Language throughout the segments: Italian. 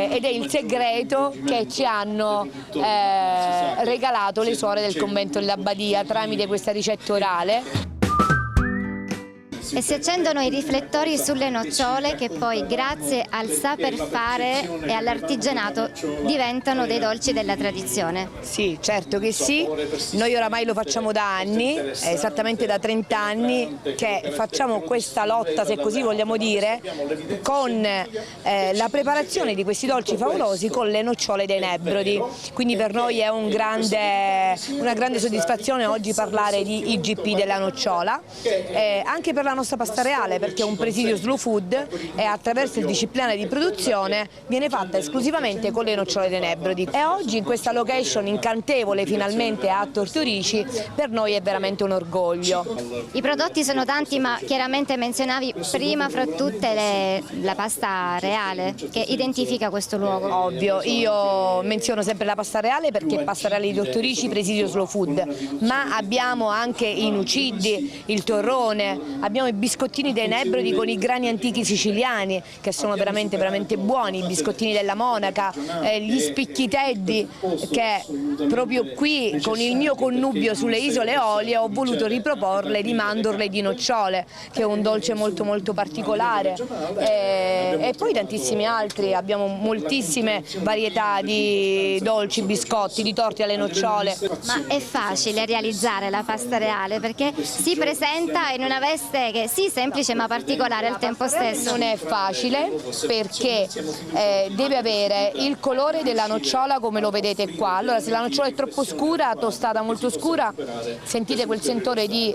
Ed è il segreto che ci hanno regalato le suore del convento dell'Abbadia tramite questa ricetta orale. E si accendono i riflettori sulle nocciole che poi, grazie al saper fare e all'artigianato, diventano dei dolci della tradizione. Sì, certo che sì, noi oramai lo facciamo da anni, esattamente da 30 anni che facciamo questa lotta, se così vogliamo dire, con la preparazione di questi dolci favolosi con le nocciole dei Nebrodi. Quindi per noi è una grande soddisfazione oggi parlare di IGP della nocciola, anche per la nostra pasta reale, perché è un presidio slow food e attraverso il disciplinare di produzione viene fatta esclusivamente con le nocciole dei Nebrodi. E oggi in questa location incantevole finalmente a Tortorici per noi è veramente un orgoglio. I prodotti sono tanti, ma chiaramente menzionavi prima fra tutte la pasta reale che identifica questo luogo. Ovvio, io menziono sempre la pasta reale perché pasta reale di Tortorici, presidio slow food, ma abbiamo anche i nuciddi, il torrone, abbiamo i biscottini dei Nebrodi con i grani antichi siciliani che sono veramente buoni, i biscottini della Monaca, gli spicchiteddi che proprio qui con il mio connubio sulle isole Eolie ho voluto riproporle di mandorle e di nocciole, che è un dolce molto particolare, e poi tantissimi altri, abbiamo moltissime varietà di dolci, biscotti, di torti alle nocciole. Ma è facile realizzare la pasta reale perché si presenta in una veste che sì, semplice ma particolare al tempo stesso. Non è facile perché deve avere il colore della nocciola come lo vedete qua. Allora, se la nocciola è troppo scura, tostata molto scura, sentite quel sentore di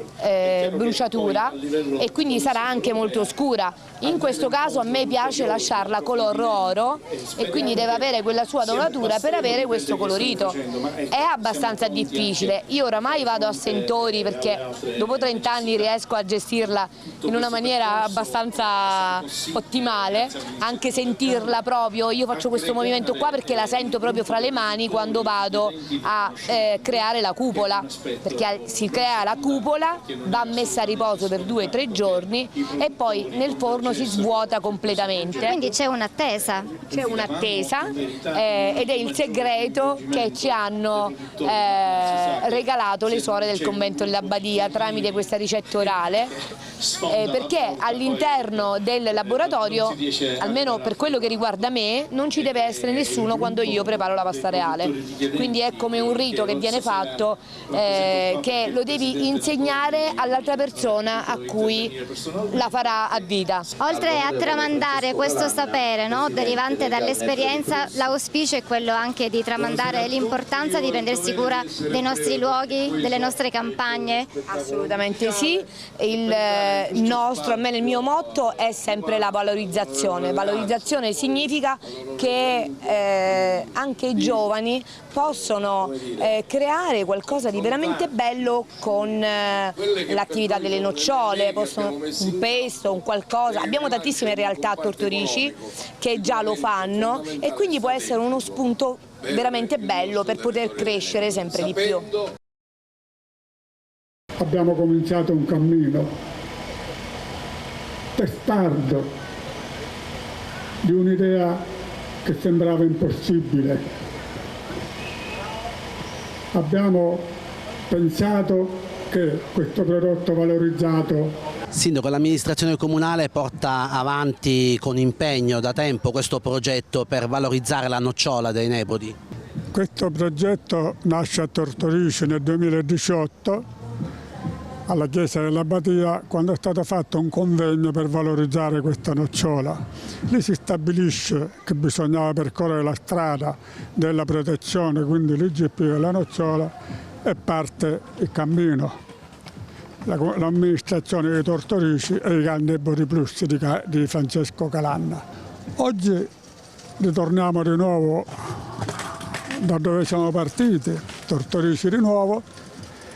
bruciatura e quindi sarà anche molto scura. In questo caso a me piace lasciarla color oro e quindi deve avere quella sua donatura per avere questo colorito. È abbastanza difficile, io oramai vado a sentori perché dopo 30 anni riesco a gestirla in una maniera abbastanza ottimale, anche sentirla proprio, io faccio questo movimento qua perché la sento proprio fra le mani quando vado a creare la cupola, perché si crea la cupola, va messa a riposo per 2 o 3 giorni e poi nel forno si svuota completamente. Quindi c'è un'attesa? C'è un'attesa ed è il segreto che ci hanno regalato le suore del convento dell'Abbadia tramite questa ricetta orale, perché all'interno del laboratorio, almeno per quello che riguarda me, non ci deve essere nessuno quando io preparo la pasta reale, quindi è come un rito che viene fatto, che lo devi insegnare all'altra persona a cui la farà a vita. Oltre a tramandare questo sapere, no, derivante dall'esperienza, l'auspicio è quello anche di tramandare l'importanza di prendersi cura dei nostri luoghi, delle nostre campagne. Assolutamente sì, almeno il mio motto è sempre la valorizzazione. Valorizzazione significa che anche i giovani possono creare qualcosa di veramente bello con l'attività delle nocciole, un pesto, un qualcosa. Abbiamo tantissime realtà a Tortorici che già lo fanno e quindi può essere uno spunto veramente bello per poter crescere sempre di più. Abbiamo cominciato un cammino testardo di un'idea che sembrava impossibile. Abbiamo pensato che questo prodotto valorizzato. Sindaco, l'amministrazione comunale porta avanti con impegno da tempo questo progetto per valorizzare la nocciola dei Nebrodi. Questo progetto nasce a Tortorici nel 2018 alla Chiesa dell'Abbadia, quando è stato fatto un convegno per valorizzare questa nocciola. Lì si stabilisce che bisognava percorrere la strada della protezione, quindi l'IGP della nocciola, e parte il cammino. L'amministrazione di Tortorici e i Nebrodi Plus di Francesco Calanna. Oggi ritorniamo di nuovo da dove siamo partiti, Tortorici di nuovo,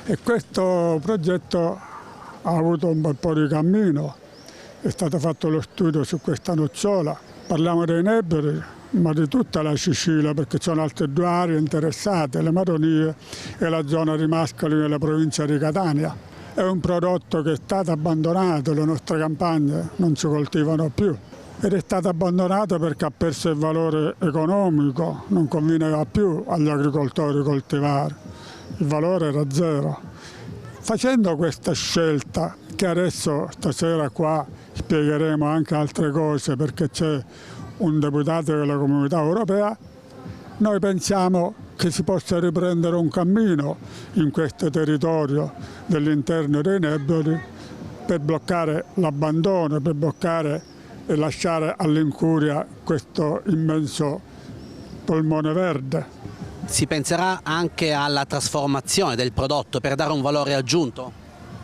e questo progetto ha avuto un bel po' di cammino. È stato fatto lo studio su questa nocciola. Parliamo dei Nebrodi, ma di tutta la Sicilia, perché ci sono altre 2 aree interessate, le Madonie e la zona di Mascali nella provincia di Catania. è un prodotto che è stato abbandonato, le nostre campagne non si coltivano più ed è stato abbandonato perché ha perso il valore economico, non conveniva più agli agricoltori coltivare, il valore era zero. Facendo questa scelta, che adesso stasera qua spiegheremo anche altre cose perché c'è un deputato della Comunità Europea, noi pensiamo che si possa riprendere un cammino in questo territorio dell'interno dei Nebrodi per bloccare l'abbandono, per bloccare e lasciare all'incuria questo immenso polmone verde. Si penserà anche alla trasformazione del prodotto per dare un valore aggiunto?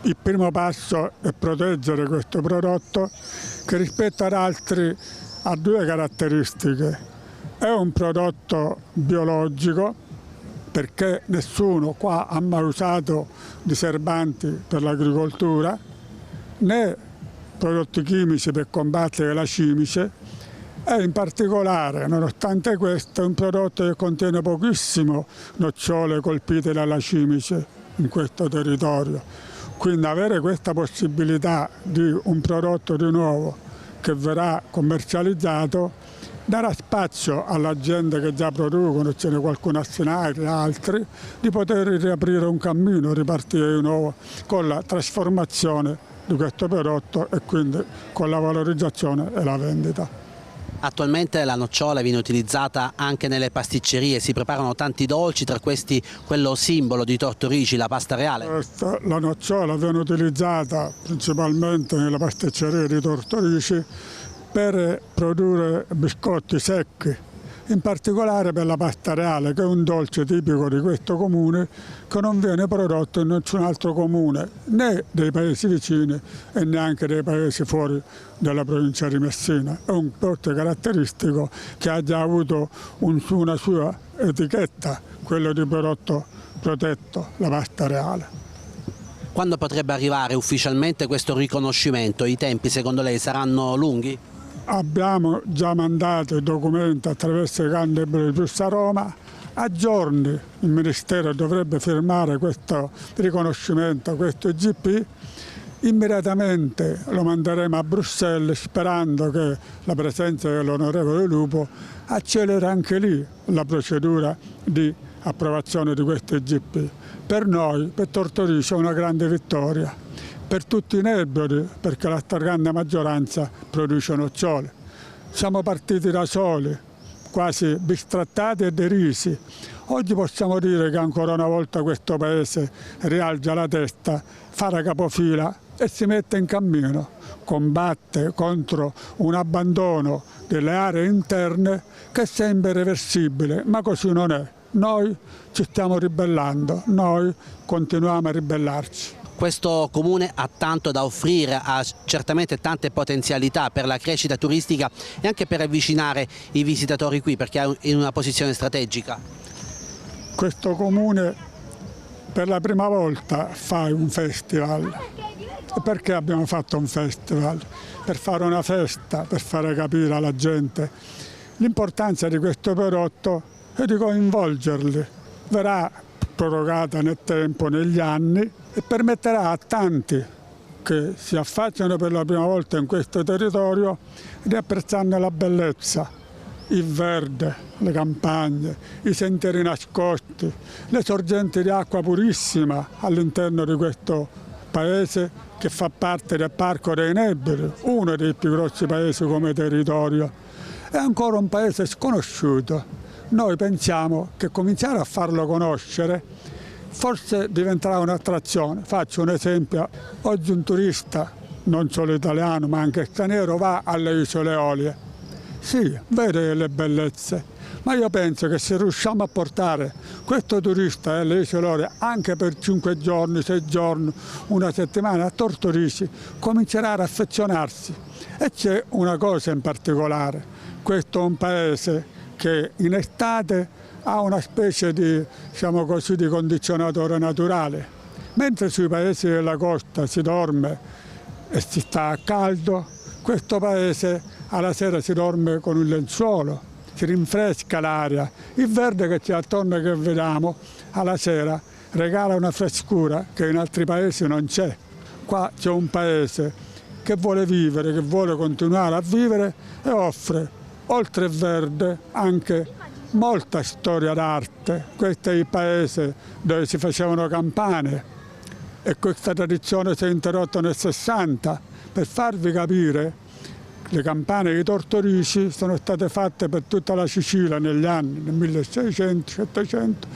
Il primo passo è proteggere questo prodotto che rispetto ad altri ha due caratteristiche. È un prodotto biologico perché nessuno qua ha mai usato diserbanti per l'agricoltura né prodotti chimici per combattere la cimice e in particolare, nonostante questo, è un prodotto che contiene pochissimo nocciole colpite dalla cimice in questo territorio. Quindi avere questa possibilità di un prodotto di nuovo che verrà commercializzato darà spazio alla gente che già producono, ce n'è qualcuno a Senari, altri, di poter riaprire un cammino, ripartire di nuovo con la trasformazione di questo prodotto e quindi con la valorizzazione e la vendita. Attualmente la nocciola viene utilizzata anche nelle pasticcerie, si preparano tanti dolci, tra questi quello simbolo di Tortorici, la pasta reale. La nocciola viene utilizzata principalmente nelle pasticcerie di Tortorici per produrre biscotti secchi, in particolare per la pasta reale, che è un dolce tipico di questo comune che non viene prodotto in nessun altro comune, né dei paesi vicini e neanche dei paesi fuori dalla provincia di Messina. È un prodotto caratteristico che ha già avuto una sua etichetta, quello di prodotto protetto, la pasta reale. Quando potrebbe arrivare ufficialmente questo riconoscimento? I tempi secondo lei saranno lunghi? Abbiamo già mandato i documenti attraverso i Candeboli Plus a Roma. A giorni il Ministero dovrebbe firmare questo riconoscimento, questo IGP. Immediatamente lo manderemo a Bruxelles sperando che la presenza dell'onorevole Lupo acceleri anche lì la procedura di approvazione di questo IGP. Per noi, per Tortorici, è una grande vittoria. Per tutti i Nebrodi, perché la stragrande maggioranza produce nocciole. Siamo partiti da soli, quasi bistrattati e derisi. Oggi possiamo dire che ancora una volta questo Paese rialza la testa, fa la capofila e si mette in cammino, combatte contro un abbandono delle aree interne che sembra irreversibile, ma così non è. Noi ci stiamo ribellando, noi continuiamo a ribellarci. Questo comune ha tanto da offrire, ha certamente tante potenzialità per la crescita turistica e anche per avvicinare i visitatori qui, perché è in una posizione strategica. Questo comune per la prima volta fa un festival. E perché abbiamo fatto un festival? Per fare una festa, per fare capire alla gente l'importanza di questo prodotto e di coinvolgerli. Verrà prorogata nel tempo, negli anni, e permetterà a tanti che si affacciano per la prima volta in questo territorio di apprezzarne la bellezza, il verde, le campagne, i sentieri nascosti, le sorgenti di acqua purissima all'interno di questo paese che fa parte del Parco dei Nebrodi, uno dei più grossi paesi come territorio. È ancora un paese sconosciuto. Noi pensiamo che cominciare a farlo conoscere forse diventerà un'attrazione. Faccio un esempio: oggi un turista, non solo italiano ma anche straniero, va alle Isole Eolie. Sì, vede le bellezze, ma io penso che se riusciamo a portare questo turista alle Isole Eolie anche per 5 giorni, 6 giorni, una settimana a Tortorici, comincerà ad affezionarsi. E c'è una cosa in particolare: questo è un paese che in estate ha una specie di, diciamo così, di condizionatore naturale. Mentre sui paesi della costa si dorme e si sta a caldo, questo paese alla sera si dorme con il lenzuolo, si rinfresca l'aria. Il verde che c'è attorno che vediamo alla sera regala una frescura che in altri paesi non c'è. Qua c'è un paese che vuole vivere, che vuole continuare a vivere e offre, oltre il verde, anche molta storia d'arte. Questo è il paese dove si facevano campane e questa tradizione si è interrotta nel 60. Per farvi capire, le campane di Tortorici sono state fatte per tutta la Sicilia negli anni, nel 1600, 700,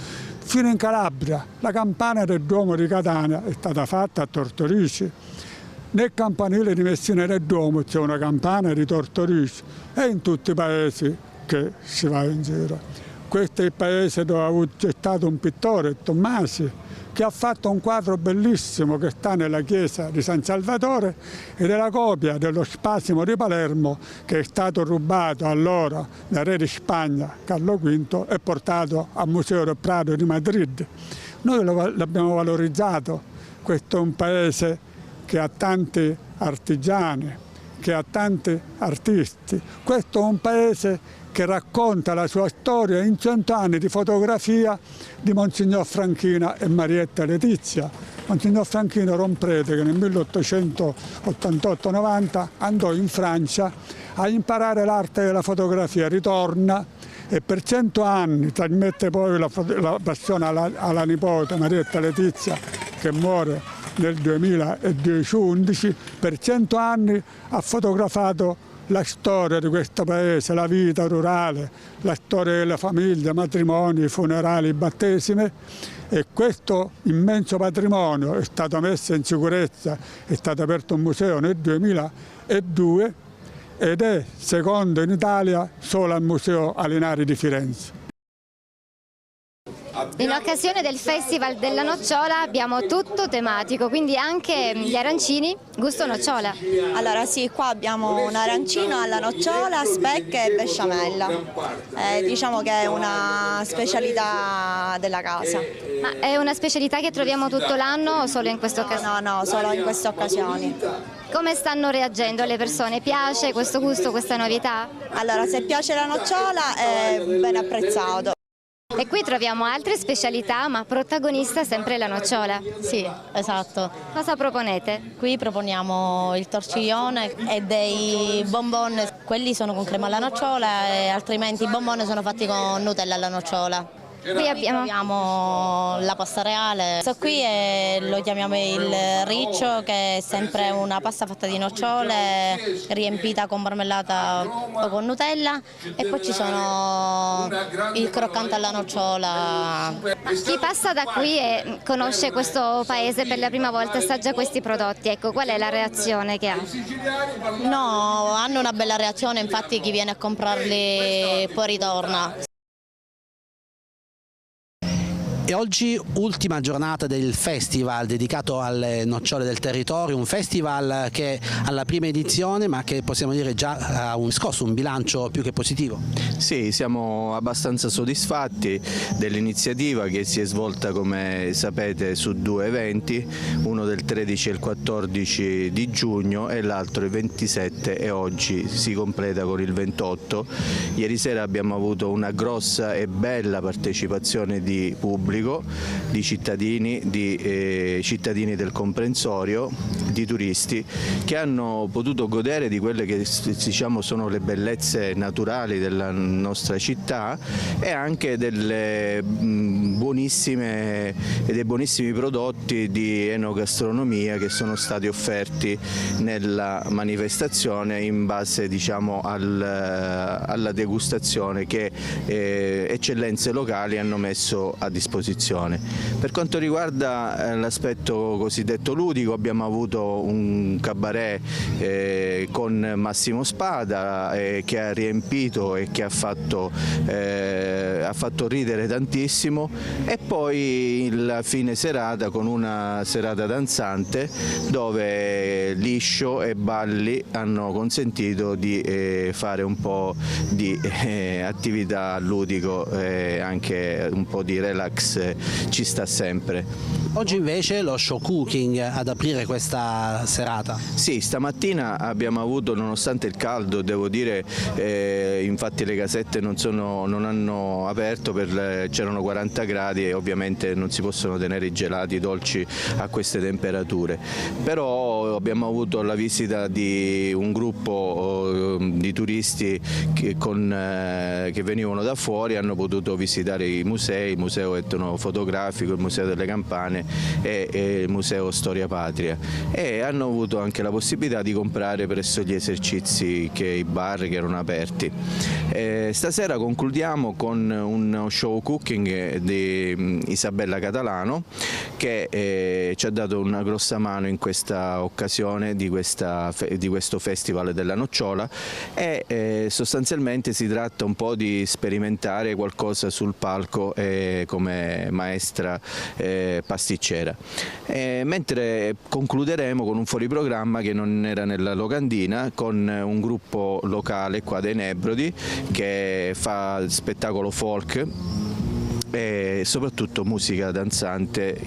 fino in Calabria. La campana del Duomo di Catania è stata fatta a Tortorici. Nel campanile di Messina del Duomo c'è una campana di Tortorici e in tutti i paesi che si va in giro. Questo è il paese dove c'è stato un pittore, Tommasi, che ha fatto un quadro bellissimo che sta nella chiesa di San Salvatore ed è la copia dello Spasimo di Palermo che è stato rubato allora dal re di Spagna, Carlo V, e portato al Museo del Prado di Madrid. Noi l'abbiamo valorizzato, questo è un paese che ha tanti artigiani, che ha tanti artisti, questo è un paese che racconta la sua storia in 100 anni di fotografia di Monsignor Franchina e Marietta Letizia. Monsignor Franchino era un prete che nel 1888-90 andò in Francia a imparare l'arte della fotografia, ritorna e per 100 anni trasmette poi la passione alla nipote Marietta Letizia, che muore nel 2010-11, per 100 anni ha fotografato la storia di questo paese, la vita rurale, la storia delle famiglie, matrimoni, funerali, battesime, e questo immenso patrimonio è stato messo in sicurezza, è stato aperto un museo nel 2002 ed è secondo in Italia solo al Museo Alinari di Firenze. In occasione del Festival della Nocciola abbiamo tutto tematico, quindi anche gli arancini gusto nocciola. Allora sì, qua abbiamo un arancino alla nocciola, specche e besciamella. Diciamo che è una specialità della casa. Ma è una specialità che troviamo tutto l'anno o solo in questa occasione? No, solo in queste occasioni. Come stanno reagendo le persone? Piace questo gusto, questa novità? Allora, se piace la nocciola è ben apprezzato. E qui troviamo altre specialità, ma protagonista sempre la nocciola. Sì, esatto. Cosa proponete? Qui proponiamo il torciglione e dei bonbon, quelli sono con crema alla nocciola e altrimenti i bonbon sono fatti con Nutella alla nocciola. Qui abbiamo la pasta reale, questo qui lo chiamiamo il riccio, che è sempre una pasta fatta di nocciole riempita con marmellata o con Nutella, e poi ci sono il croccante alla nocciola. Chi passa da qui e conosce questo paese per la prima volta, assaggia questi prodotti, ecco, qual è la reazione che ha? No, hanno una bella reazione, infatti chi viene a comprarli poi ritorna. E oggi ultima giornata del festival dedicato alle nocciole del territorio, un festival che alla prima edizione, ma che possiamo dire già ha scosso un bilancio più che positivo. Sì, siamo abbastanza soddisfatti dell'iniziativa che si è svolta, come sapete, su due eventi, uno del 13 e il 14 di giugno e l'altro il 27, e oggi si completa con il 28. Ieri sera abbiamo avuto una grossa e bella partecipazione di pubblico, di cittadini del comprensorio, di turisti che hanno potuto godere di quelle che diciamo sono le bellezze naturali della nostra città e anche dei buonissimi prodotti di enogastronomia che sono stati offerti nella manifestazione in base, diciamo, alla degustazione che eccellenze locali hanno messo a disposizione. Per quanto riguarda l'aspetto cosiddetto ludico, abbiamo avuto un cabaret con Massimo Spada che ha riempito e che ha fatto ridere tantissimo, e poi la fine serata con una serata danzante dove liscio e balli hanno consentito di fare un po' di attività ludico e anche un po' di relax nocciola ci sta sempre. Oggi invece lo show cooking ad aprire questa serata. Sì, stamattina abbiamo avuto, nonostante il caldo, devo dire, infatti le casette non hanno aperto, c'erano 40 gradi e ovviamente non si possono tenere i gelati dolci a queste temperature, però abbiamo avuto la visita di un gruppo di turisti che venivano da fuori, hanno potuto visitare i musei, il museo etnofotografico, il museo delle campane e il museo Storia Patria, e hanno avuto anche la possibilità di comprare presso gli esercizi i bar che erano aperti. Stasera concludiamo con un show cooking di Isabella Catalano, che ci ha dato una grossa mano in questa occasione di questo Festival della Nocciola, e sostanzialmente si tratta un po' di sperimentare qualcosa sul palco come maestra pasticcera. Mentre concluderemo con un fuoriprogramma che non era nella locandina, con un gruppo locale qua dei Nebrodi che fa spettacolo folk e soprattutto musica danzante,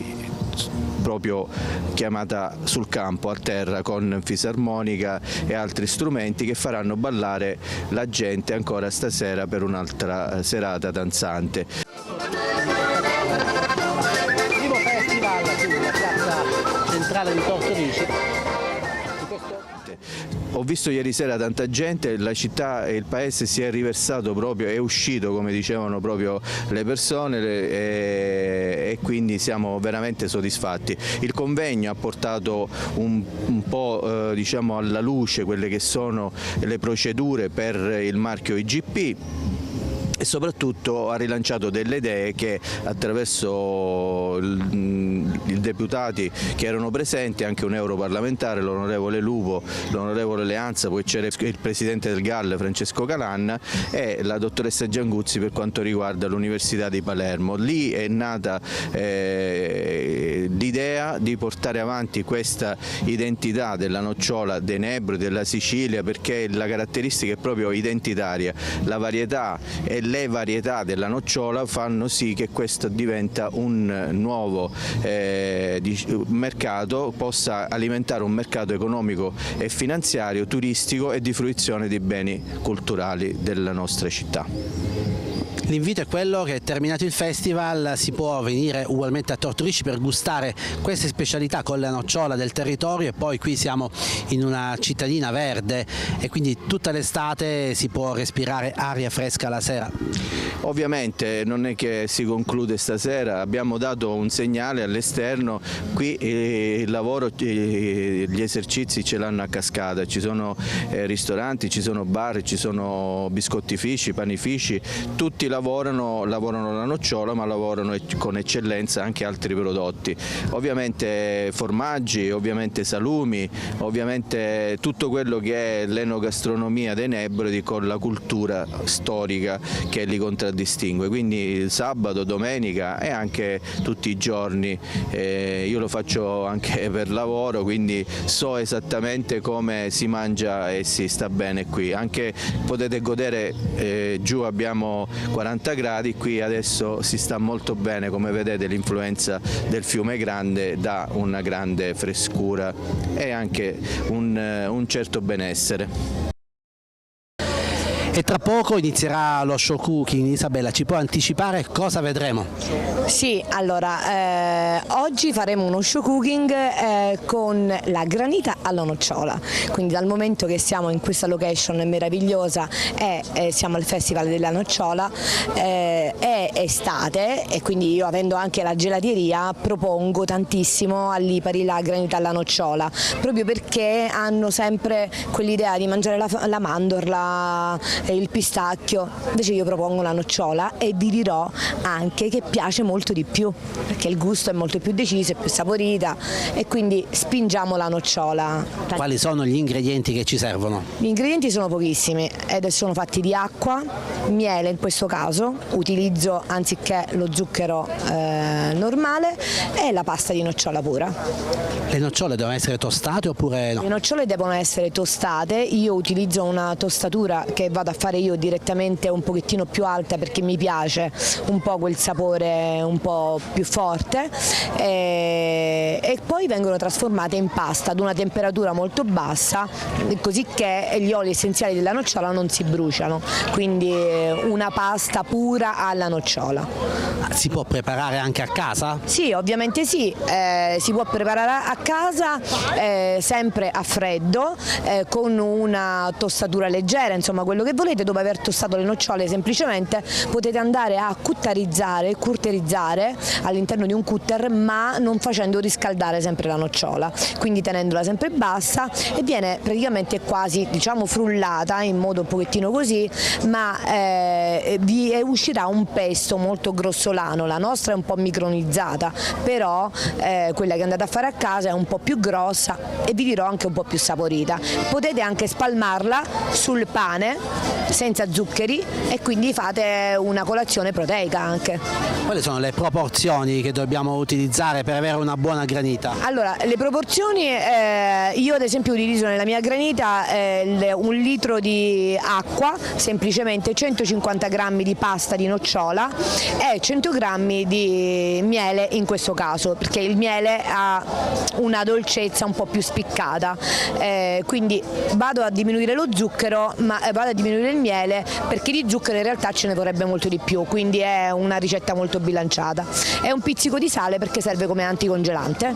proprio chiamata sul campo, a terra, con fisarmonica e altri strumenti che faranno ballare la gente ancora stasera per un'altra serata danzante. Primo festival sulla piazza centrale di Tortorici. Ho visto ieri sera tanta gente, la città e il paese si è riversato proprio, è uscito, come dicevano proprio le persone, e quindi siamo veramente soddisfatti. Il convegno ha portato un po' diciamo alla luce quelle che sono le procedure per il marchio IGP, e soprattutto ha rilanciato delle idee che attraverso i deputati che erano presenti, anche un europarlamentare, l'onorevole Lupo, l'onorevole Leanza, poi c'era il presidente del GAL Francesco Calanna e la dottoressa Gianguzzi per quanto riguarda l'Università di Palermo. Lì è nata l'idea di portare avanti questa identità della nocciola dei Nebrodi, della Sicilia, perché la caratteristica è proprio identitaria, la varietà e le varietà della nocciola fanno sì che questo diventa un nuovo mercato, possa alimentare un mercato economico e finanziario, turistico e di fruizione di beni culturali della nostra città. L'invito è quello che, terminato il festival, si può venire ugualmente a Tortorici per gustare queste specialità con la nocciola del territorio, e poi qui siamo in una cittadina verde e quindi tutta l'estate si può respirare aria fresca la sera. Ovviamente non è che si conclude stasera, abbiamo dato un segnale all'esterno, qui il lavoro, gli esercizi ce l'hanno a cascata, ci sono ristoranti, ci sono bar, ci sono biscottifici, panifici, tutti lavorano la nocciola, ma lavorano con eccellenza anche altri prodotti, ovviamente formaggi, ovviamente salumi, ovviamente tutto quello che è l'enogastronomia dei Nebrodi con la cultura storica che li contraddistingue, quindi sabato, domenica e anche tutti i giorni. Io lo faccio anche per lavoro, quindi so esattamente come si mangia e si sta bene qui, anche potete godere, giù abbiamo 40 gradi, qui adesso si sta molto bene, come vedete l'influenza del fiume Grande dà una grande frescura e anche un certo benessere. E tra poco inizierà lo show cooking. Isabella, ci può anticipare cosa vedremo? Sì, allora oggi faremo uno show cooking con la granita alla nocciola, quindi dal momento che siamo in questa location meravigliosa e siamo al Festival della Nocciola, è estate e quindi io, avendo anche la gelateria, propongo tantissimo a Lipari la granita alla nocciola, proprio perché hanno sempre quell'idea di mangiare la mandorla, il pistacchio, invece io propongo la nocciola e vi dirò anche che piace molto di più, perché il gusto è molto più deciso, è più saporita, e quindi spingiamo la nocciola. Quali sono gli ingredienti che ci servono? Gli ingredienti sono pochissimi ed sono fatti di acqua, miele in questo caso, utilizzo anziché lo zucchero normale, e la pasta di nocciola pura. Le nocciole devono essere tostate oppure no? Le nocciole devono essere tostate, io utilizzo una tostatura che vado a fare io direttamente un pochettino più alta perché mi piace un po' quel sapore un po' più forte, e poi vengono trasformate in pasta ad una temperatura molto bassa, così che gli oli essenziali della nocciola non si bruciano, quindi una pasta pura alla nocciola. Si può preparare anche a casa? Sì, ovviamente sì, si può preparare a casa sempre a freddo, con una tostatura leggera, insomma quello che volete. Dopo aver tostato le nocciole semplicemente potete andare a curterizzare all'interno di un cutter, ma non facendo riscaldare sempre la nocciola, quindi tenendola sempre bassa, e viene praticamente quasi, diciamo, frullata in modo un pochettino così, ma vi uscirà un pesto molto grossolano. La nostra è un po' micronizzata, però quella che andate a fare a casa è un po' più grossa e vi dirò anche un po' più saporita. Potete anche spalmarla sul pane senza zuccheri e quindi fate una colazione proteica anche. Quali sono le proporzioni che dobbiamo utilizzare per avere una buona granita? Allora, le proporzioni, io ad esempio utilizzo nella mia granita 1 litro di acqua, semplicemente 150 grammi di pasta di nocciola e 100 grammi di miele in questo caso, perché il miele ha una dolcezza un po' più spiccata, quindi vado a diminuire lo zucchero, ma vado a diminuire il miele perché di zucchero in realtà ce ne vorrebbe molto di più, quindi è una ricetta molto bilanciata. E un pizzico di sale perché serve come anticongelante.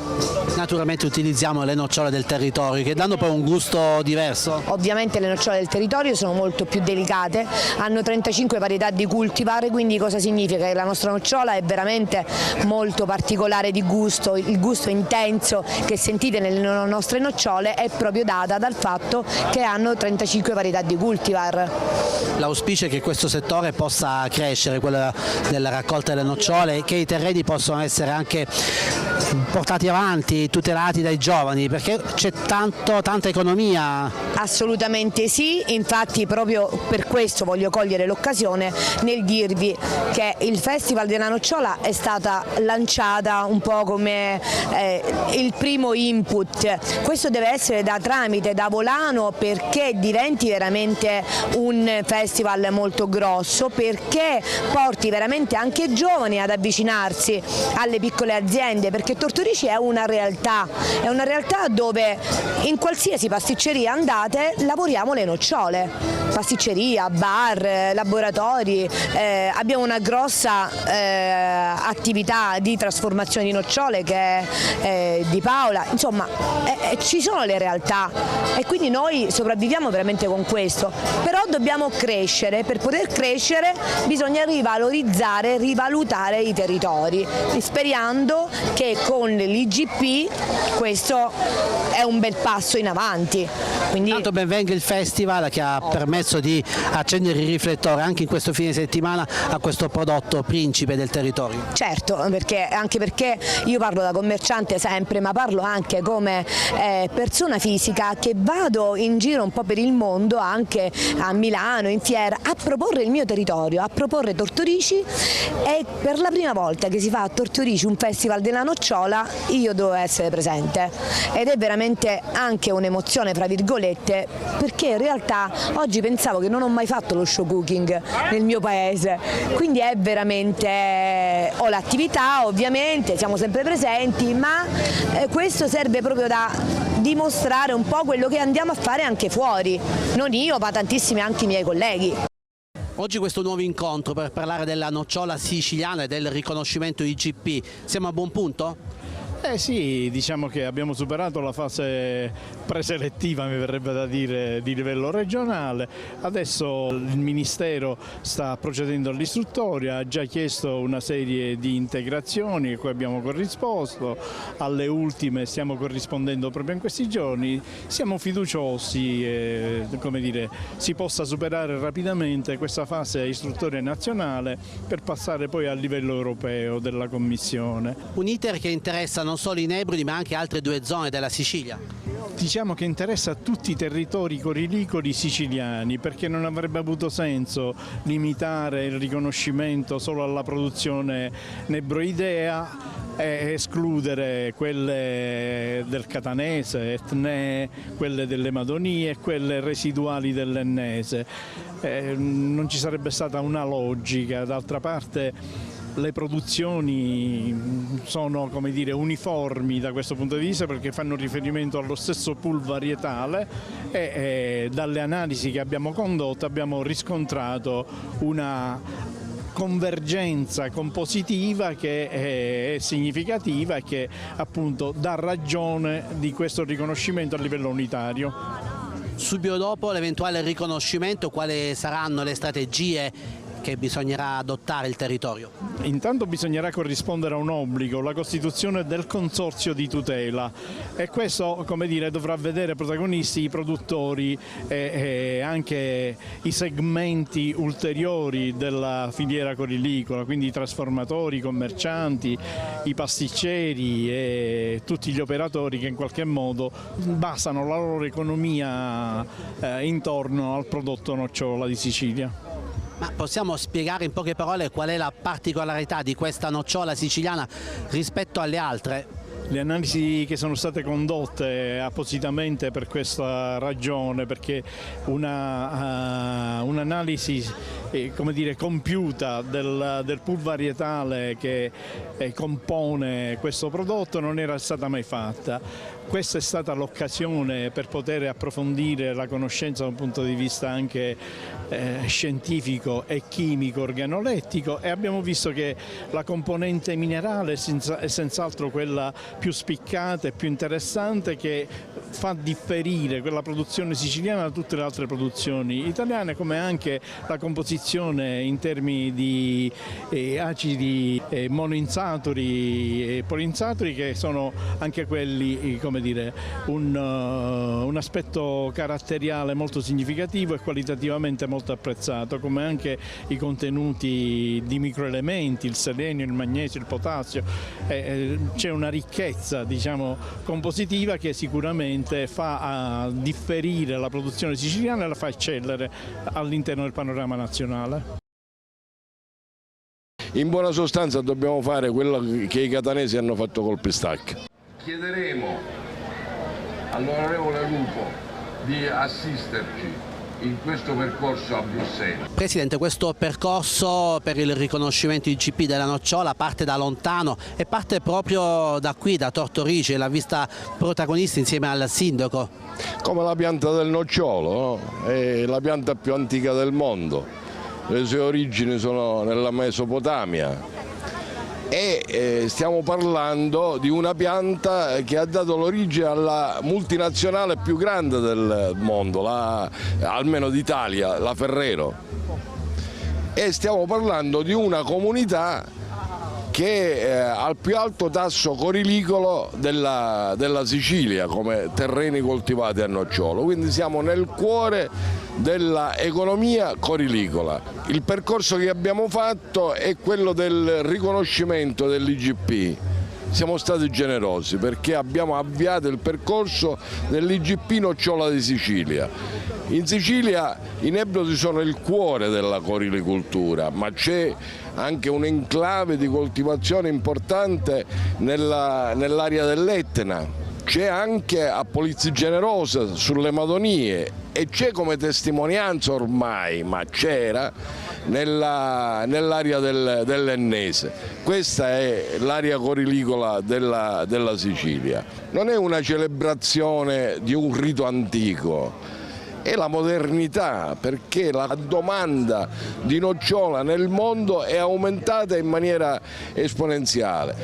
Naturalmente utilizziamo le nocciole del territorio che danno poi un gusto diverso. Ovviamente le nocciole del territorio sono molto più delicate, hanno 35 varietà di cultivar, quindi cosa significa? Che la nostra nocciola è veramente molto particolare di gusto, il gusto intenso che sentite nelle nostre nocciole è proprio data dal fatto che hanno 35 varietà di cultivar. L'auspicio è che questo settore possa crescere, quello della raccolta delle nocciole, che i terreni possono essere anche portati avanti, tutelati dai giovani, perché c'è tanta economia. Assolutamente sì, infatti proprio per questo voglio cogliere l'occasione nel dirvi che il Festival della Nocciola è stata lanciata un po' come il primo input. Questo deve essere da tramite, da volano, perché diventi veramente un festival molto grosso, perché porti veramente anche giovani ad avvicinarsi alle piccole aziende, perché Tortorici è una realtà dove in qualsiasi pasticceria andate lavoriamo le nocciole, pasticceria, bar, laboratori, abbiamo una grossa attività di trasformazione di nocciole che è di Paola, insomma ci sono le realtà e quindi noi sopravviviamo veramente con questo, però dobbiamo crescere. Per poter crescere bisogna rivalorizzare, rivalutare i territori, sperando che con l'IGP questo è un bel passo in avanti. Quindi... Tanto ben venga il festival che ha permesso di accendere il riflettore anche in questo fine settimana a questo prodotto principe del territorio. Certo, anche perché io parlo da commerciante sempre, ma parlo anche come persona fisica che vado in giro un po' per il mondo, anche a Milano, in fiera, a proporre il mio territorio, a proporre Tortorici, e per la prima volta che si fa a Tortorici un festival della nocciola io devo essere presente ed è veramente anche un'emozione fra virgolette, perché in realtà oggi pensavo che non ho mai fatto lo show cooking nel mio paese, quindi è veramente, ho l'attività ovviamente, siamo sempre presenti, ma questo serve proprio da dimostrare un po' quello che andiamo a fare anche fuori, non io ma tantissimi anche i miei colleghi. Oggi questo nuovo incontro per parlare della nocciola siciliana e del riconoscimento IGP, siamo a buon punto? Sì, diciamo che abbiamo superato la fase preselettiva, mi verrebbe da dire, di livello regionale. Adesso il Ministero sta procedendo all'istruttoria, ha già chiesto una serie di integrazioni a cui abbiamo corrisposto, alle ultime stiamo corrispondendo proprio in questi giorni. Siamo fiduciosi come dire, si possa superare rapidamente questa fase istruttoria nazionale per passare poi a livello europeo della Commissione. Un iter che interessa non non solo i Nebrodi ma anche altre 2 zone della Sicilia. Diciamo che interessa tutti i territori corilicoli siciliani, perché non avrebbe avuto senso limitare il riconoscimento solo alla produzione nebroidea e escludere quelle del catanese, etnee, quelle delle madonie e quelle residuali dell'ennese. Non ci sarebbe stata una logica. D'altra parte le produzioni sono, come dire, uniformi da questo punto di vista, perché fanno riferimento allo stesso pool varietale e dalle analisi che abbiamo condotto abbiamo riscontrato una convergenza compositiva che è significativa e che appunto dà ragione di questo riconoscimento a livello unitario. Subito dopo l'eventuale riconoscimento, quali saranno le strategie che bisognerà adottare il territorio? Intanto bisognerà corrispondere a un obbligo, la costituzione del consorzio di tutela, e questo, come dire, dovrà vedere protagonisti i produttori e anche i segmenti ulteriori della filiera corilicola, quindi i trasformatori, i commercianti, i pasticceri e tutti gli operatori che in qualche modo basano la loro economia intorno al prodotto nocciola di Sicilia. Ma possiamo spiegare in poche parole qual è la particolarità di questa nocciola siciliana rispetto alle altre? Le analisi che sono state condotte appositamente per questa ragione, perché un'analisi come dire, compiuta del pool varietale che compone questo prodotto non era stata mai fatta. Questa è stata l'occasione per poter approfondire la conoscenza da un punto di vista anche scientifico e chimico organolettico, e abbiamo visto che la componente minerale è senz'altro quella più spiccata e più interessante, che fa differire quella produzione siciliana da tutte le altre produzioni italiane, come anche la composizione in termini di acidi monoinsaturi e polinsaturi, che sono anche quelli, come dire, un aspetto caratteriale molto significativo e qualitativamente molto apprezzato, come anche i contenuti di microelementi, il selenio, il magnesio, il potassio. C'è una ricchezza, diciamo, compositiva che sicuramente fa differire la produzione siciliana e la fa eccellere all'interno del panorama nazionale. In buona sostanza dobbiamo fare quello che i catanesi hanno fatto col pistacchio. Chiederemo all'onorevole Lupo di assisterci in questo percorso a Bruxelles. Presidente, questo percorso per il riconoscimento IGP della nocciola parte da lontano e parte proprio da qui, da Tortorici, l'ha vista protagonista insieme al sindaco. Come la pianta del nocciolo, no? È la pianta più antica del mondo, le sue origini sono nella Mesopotamia. E stiamo parlando di una pianta che ha dato l'origine alla multinazionale più grande del mondo, almeno d'Italia, la Ferrero. E stiamo parlando di una comunità che ha il più alto tasso corilicolo della Sicilia come terreni coltivati a nocciolo, quindi siamo nel cuore dell'economia corilicola. Il percorso che abbiamo fatto è quello del riconoscimento dell'IGP. Siamo stati generosi perché abbiamo avviato il percorso dell'IGP Nocciola di Sicilia. In Sicilia i Nebrodi sono il cuore della corilicoltura, ma c'è anche un enclave di coltivazione importante nell'area dell'Etna. C'è anche a Polizzigenerosa sulle Madonie e c'è come testimonianza ormai, ma c'era nell'area dell'Ennese. Questa è l'area corilicola della Sicilia. Non è una celebrazione di un rito antico, è la modernità, perché la domanda di nocciola nel mondo è aumentata in maniera esponenziale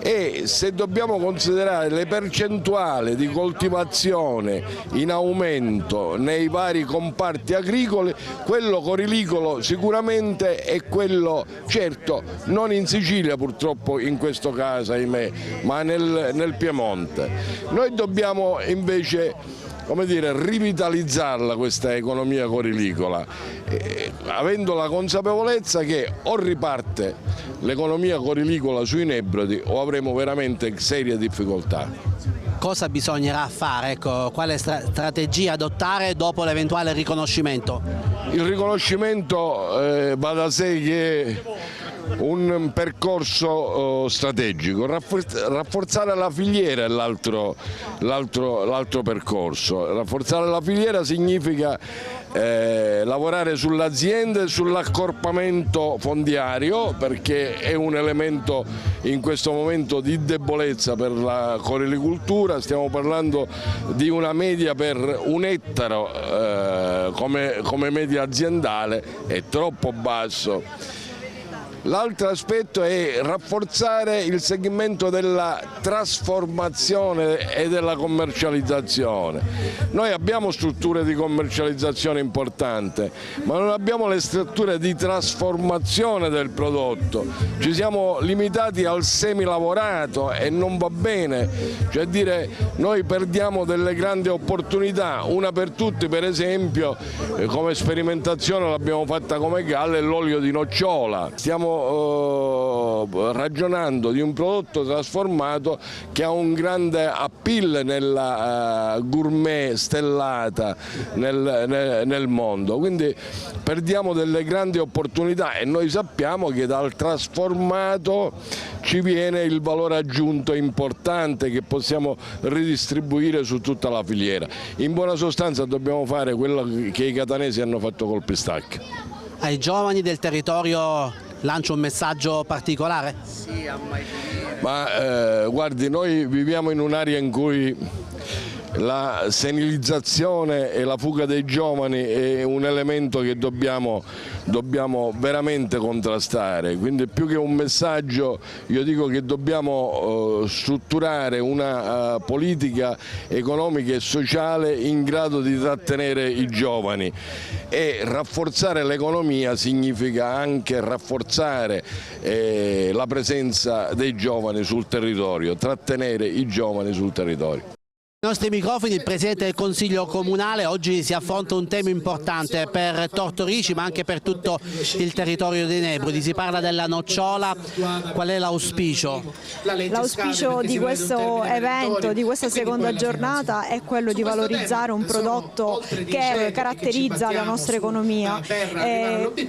e se dobbiamo considerare le percentuali di coltivazione in aumento nei vari comparti agricoli, quello corilicolo sicuramente è quello, certo non in Sicilia purtroppo in questo caso ahimè, ma nel Piemonte. Noi dobbiamo invece come dire, rivitalizzarla questa economia corilicola, avendo la consapevolezza che o riparte l'economia corilicola sui Nebrodi o avremo veramente serie difficoltà. Cosa bisognerà fare? Ecco, quale strategia adottare dopo l'eventuale riconoscimento? Il riconoscimento va da sé che un percorso strategico, rafforzare la filiera è l'altro percorso. Rafforzare la filiera significa lavorare sull'azienda e sull'accorpamento fondiario, perché è un elemento in questo momento di debolezza per la corilicoltura. Stiamo parlando di una media per un ettaro come media aziendale, è troppo basso. L'altro aspetto è rafforzare il segmento della trasformazione e della commercializzazione. Noi abbiamo strutture di commercializzazione importanti, ma non abbiamo le strutture di trasformazione del prodotto. Ci siamo limitati al semilavorato e non va bene, cioè dire, noi perdiamo delle grandi opportunità. Una per tutti, per esempio, come sperimentazione l'abbiamo fatta come Galle, l'olio di nocciola. Stiamo ragionando di un prodotto trasformato che ha un grande appeal nella gourmet stellata nel mondo, quindi perdiamo delle grandi opportunità e noi sappiamo che dal trasformato ci viene il valore aggiunto importante che possiamo ridistribuire su tutta la filiera. In buona sostanza dobbiamo fare quello che i catanesi hanno fatto col pistacchio. Ai giovani del territorio lancio un messaggio particolare? Ma guardi, noi viviamo in un'area in cui la senilizzazione e la fuga dei giovani è un elemento che dobbiamo veramente contrastare, quindi più che un messaggio io dico che dobbiamo strutturare una politica economica e sociale in grado di trattenere i giovani, e rafforzare l'economia significa anche rafforzare la presenza dei giovani sul territorio, trattenere i giovani sul territorio. Ai nostri microfoni il Presidente del Consiglio Comunale. Oggi si affronta un tema importante per Tortorici ma anche per tutto il territorio dei Nebrodi. Si parla della nocciola. Qual è l'auspicio? L'auspicio di questo evento, di questa seconda giornata, è quello di valorizzare un prodotto che caratterizza la nostra economia.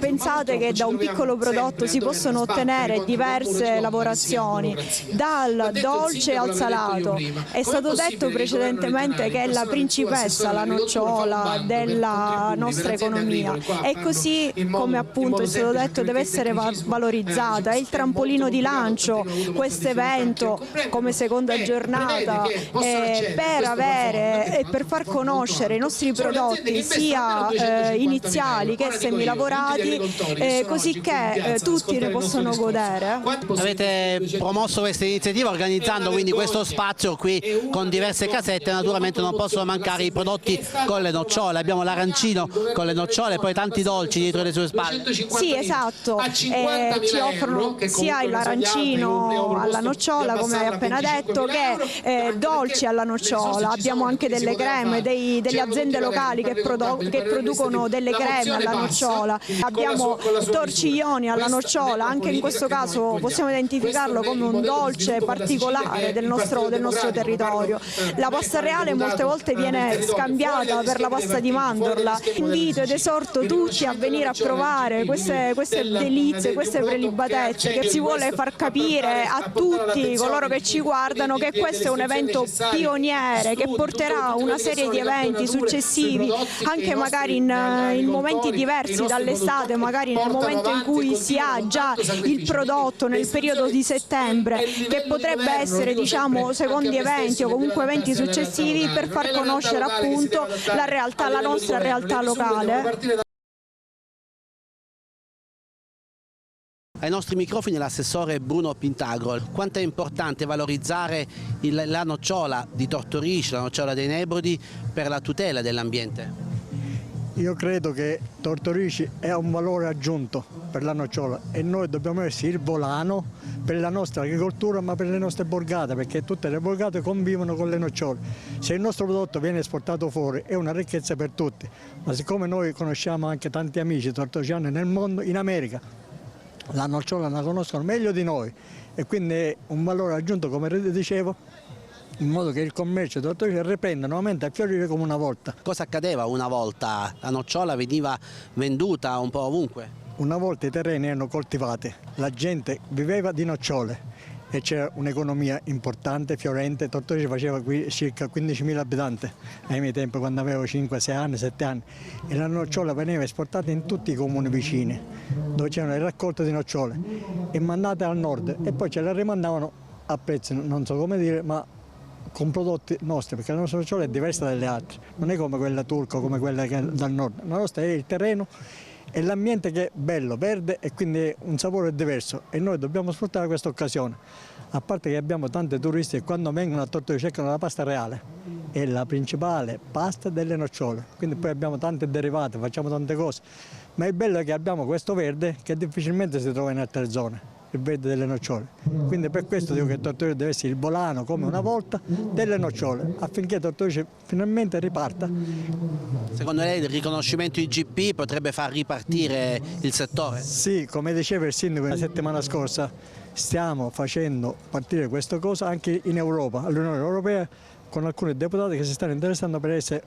Pensate che da un piccolo prodotto si possono ottenere diverse lavorazioni, dal dolce al salato. È stato detto precedentemente che è la principessa, la nocciola della nostra economia, e così come appunto è stato detto deve essere valorizzata. È il trampolino di lancio questo evento come seconda giornata per avere e per far conoscere i nostri prodotti sia iniziali che semilavorati, così che tutti ne possono godere. Avete promosso questa iniziativa organizzando quindi questo spazio qui con diverse casette. Naturalmente non possono mancare i prodotti con le nocciole. Abbiamo l'arancino con le nocciole e poi tanti dolci dietro le sue spalle. Sì, esatto, ci offrono sia l'arancino alla nocciola, come hai appena detto, che dolci alla nocciola. Abbiamo anche delle creme, delle aziende locali che producono delle creme alla nocciola. Abbiamo torciglioni alla nocciola, anche in questo caso possiamo identificarlo come un dolce particolare del nostro territorio. La pasta reale molte volte viene scambiata per la pasta di mandorla. Invito ed esorto tutti a venire a provare queste delizie, queste prelibatezze, che si vuole far capire a tutti coloro che ci guardano che questo è un evento pioniere che porterà una serie di eventi successivi, anche magari in momenti diversi dall'estate, magari nel momento in cui si ha già il prodotto nel periodo di settembre, che potrebbe essere, diciamo, secondi eventi o comunque eventi successivi per far conoscere appunto la realtà, la nostra realtà locale. Ai nostri microfoni l'assessore Bruno Pintagro. Quanto è importante valorizzare la nocciola di Tortorici, la nocciola dei Nebrodi, per la tutela dell'ambiente? Io credo che Tortorici è un valore aggiunto per la nocciola e noi dobbiamo essere il volano per la nostra agricoltura, ma per le nostre borgate, perché tutte le borgate convivono con le nocciole. Se il nostro prodotto viene esportato fuori è una ricchezza per tutti, ma siccome noi conosciamo anche tanti amici tortorigiani nel mondo, in America la nocciola la conoscono meglio di noi e quindi è un valore aggiunto, come dicevo, in modo che il commercio di tortorici riprenda nuovamente a fiorire come una volta. Cosa accadeva una volta? La nocciola veniva venduta un po' ovunque? Una volta i terreni erano coltivati, la gente viveva di nocciole e c'era un'economia importante, fiorente. Tortorici faceva qui circa 15.000 abitanti ai miei tempi, quando avevo 5, 6 anni, 7 anni, e la nocciola veniva esportata in tutti i comuni vicini dove c'erano le raccolte di nocciole e mandate al nord e poi ce le rimandavano a prezzi, non so come dire, ma con prodotti nostri, perché la nostra nocciola è diversa dalle altre, non è come quella turca o come quella che è dal nord. La nostra è il terreno e l'ambiente che è bello, verde, e quindi un sapore diverso e noi dobbiamo sfruttare questa occasione. A parte che abbiamo tanti turisti che quando vengono a Tortorici cercano la pasta reale, è la principale pasta delle nocciole, quindi poi abbiamo tante derivate, facciamo tante cose, ma il bello è che abbiamo questo verde che difficilmente si trova in altre zone, il verde delle nocciole. Quindi per questo dico che Tortorici deve essere il volano, come una volta, delle nocciole, affinché Tortorici finalmente riparta. Secondo lei il riconoscimento IGP potrebbe far ripartire il settore? Sì, come diceva il sindaco la settimana scorsa, stiamo facendo partire questa cosa anche in Europa, all'Unione Europea, con alcuni deputati che si stanno interessando per essere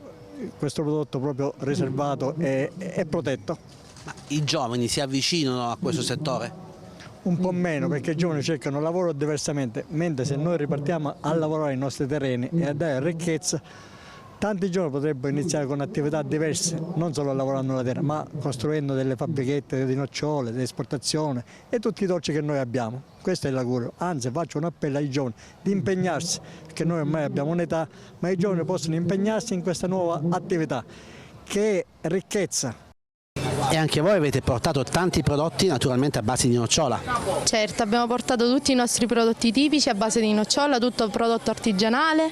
questo prodotto proprio riservato e protetto. Ma i giovani si avvicinano a questo settore? Un po' meno, perché i giovani cercano lavoro diversamente, mentre se noi ripartiamo a lavorare i nostri terreni e a dare ricchezza, tanti giovani potrebbero iniziare con attività diverse, non solo lavorando la terra, ma costruendo delle fabbrichette di nocciole, di esportazione e tutti i dolci che noi abbiamo. Questo è l'augurio, anzi faccio un appello ai giovani di impegnarsi, perché noi ormai abbiamo un'età, ma i giovani possono impegnarsi in questa nuova attività, che è ricchezza. E anche voi avete portato tanti prodotti naturalmente a base di nocciola? Certo, abbiamo portato tutti i nostri prodotti tipici a base di nocciola, tutto prodotto artigianale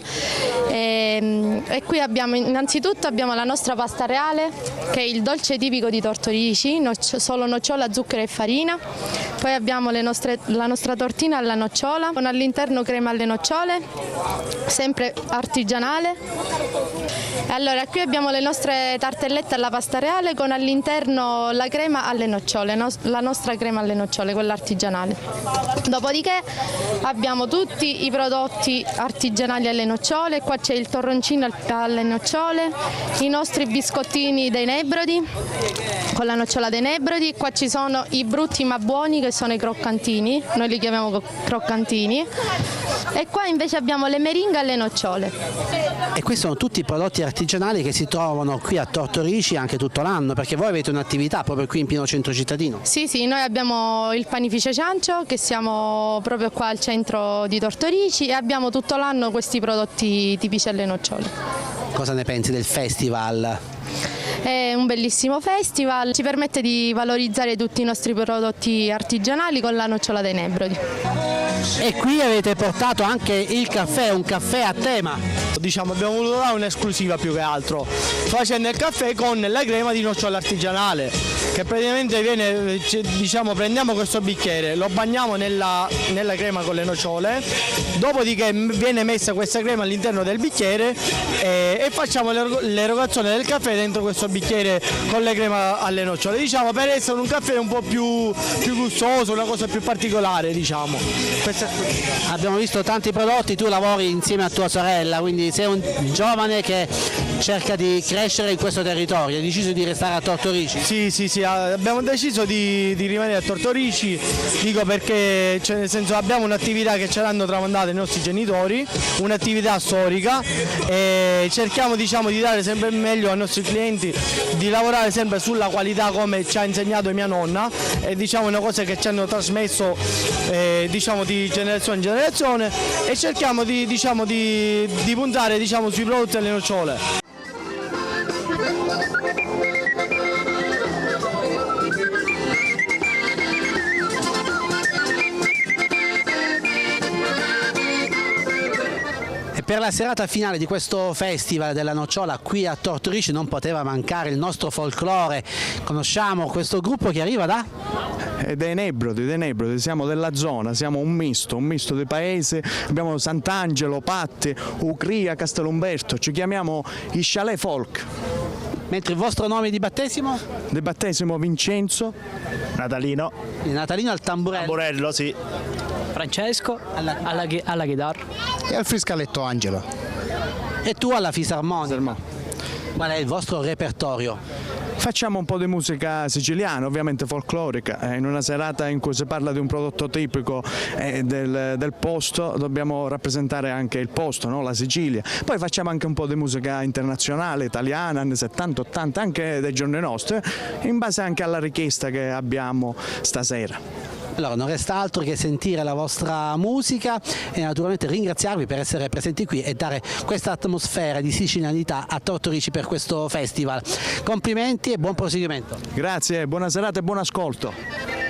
e qui innanzitutto abbiamo la nostra pasta reale, che è il dolce tipico di Tortorici, solo nocciola, zucchero e farina. Poi abbiamo la nostra tortina alla nocciola con all'interno crema alle nocciole, sempre artigianale. Allora, qui abbiamo le nostre tartellette alla pasta reale con all'interno la crema alle nocciole, la nostra crema alle nocciole, quella artigianale. Dopodiché abbiamo tutti i prodotti artigianali alle nocciole, qua c'è il torroncino alle nocciole, i nostri biscottini dei Nebrodi, con la nocciola dei Nebrodi, qua ci sono i brutti ma buoni che sono i croccantini, noi li chiamiamo croccantini, e qua invece abbiamo le meringhe alle nocciole. E questi sono tutti prodotti artigianali che si trovano qui a Tortorici anche tutto l'anno, perché voi avete un'attività proprio qui in pieno centro cittadino. Sì, noi abbiamo il panificio Ciancio, che siamo proprio qua al centro di Tortorici, e abbiamo tutto l'anno questi prodotti tipici alle nocciole. Cosa ne pensi del festival? È un bellissimo festival, ci permette di valorizzare tutti i nostri prodotti artigianali con la nocciola dei Nebrodi. E qui avete portato anche il caffè, un caffè a tema. Diciamo, abbiamo voluto dare un'esclusiva più che altro, facendo il caffè con la crema di nocciola artigianale, che praticamente viene, diciamo, prendiamo questo bicchiere, lo bagniamo nella crema con le nocciole, dopodiché viene messa questa crema all'interno del bicchiere e facciamo l'erogazione del caffè dentro questo bicchiere con le crema alle nocciole, diciamo, per essere un caffè un po' più gustoso, una cosa più particolare, diciamo. Abbiamo visto tanti prodotti, tu lavori insieme a tua sorella, quindi sei un giovane che cerca di crescere in questo territorio, hai deciso di restare a Tortorici? Sì, abbiamo deciso di rimanere a Tortorici, dico perché, cioè, nel senso, abbiamo un'attività che ce l'hanno tramandata i nostri genitori, un'attività storica, e cerchiamo, diciamo, di dare sempre meglio ai nostri clienti, di lavorare sempre sulla qualità come ci ha insegnato mia nonna, e diciamo una cosa che ci hanno trasmesso diciamo di generazione in generazione, e cerchiamo di puntare, diciamo, sui prodotti alle nocciole. Per la serata finale di questo Festival della Nocciola qui a Tortorici non poteva mancare il nostro folklore. Conosciamo questo gruppo che arriva da? Dei Nebrodi, siamo della zona, siamo un misto di paesi, abbiamo Sant'Angelo, Patti, Ucria, Castellumberto, ci chiamiamo i Chalet Folk. Mentre il vostro nome di battesimo? Di battesimo Vincenzo. Natalino. Il Natalino al tamburello. Tamburello, sì. Francesco alla chitarra. E al friscaletto Angelo. E tu alla fisarmonica. Qual è il vostro repertorio? Facciamo un po' di musica siciliana, ovviamente folclorica, in una serata in cui si parla di un prodotto tipico del posto dobbiamo rappresentare anche il posto, no? La Sicilia. Poi facciamo anche un po' di musica internazionale, italiana, anni 70, 80, anche dei giorni nostri, in base anche alla richiesta che abbiamo stasera. Allora non resta altro che sentire la vostra musica e naturalmente ringraziarvi per essere presenti qui e dare questa atmosfera di sicilianità a Tortorici per questo festival. Complimenti e buon proseguimento. Grazie, buona serata e buon ascolto.